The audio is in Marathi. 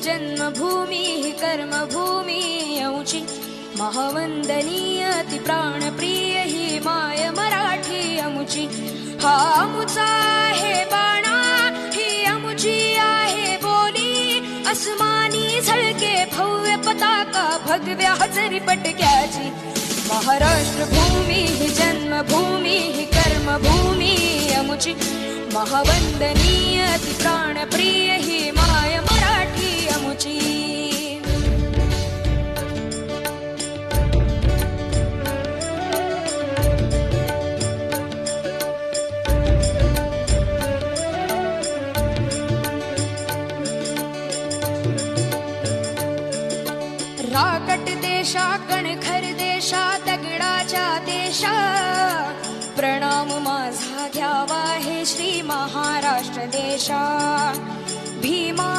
जन्मभूमी ही कर्मभूमी अमुची महावंदनीय ती प्राणप्रिय ही माय मराठी अमुची हा अमुचा आहे बाणा ही अमुची आहे बोली अस्मानी झळके भव्य पताका भगव्या हजरी पटक्याची महाराष्ट्र भूमी ही जन्मभूमी ही कर्मभूमी अमुची महावंदनीय ती प्राणप्रिय ही माय मराठी अमुची राकट देशा कणखर देशा दगडाच्या देशा प्रणाम माझा घ्यावा हे श्री महाराष्ट्र देशा भीमा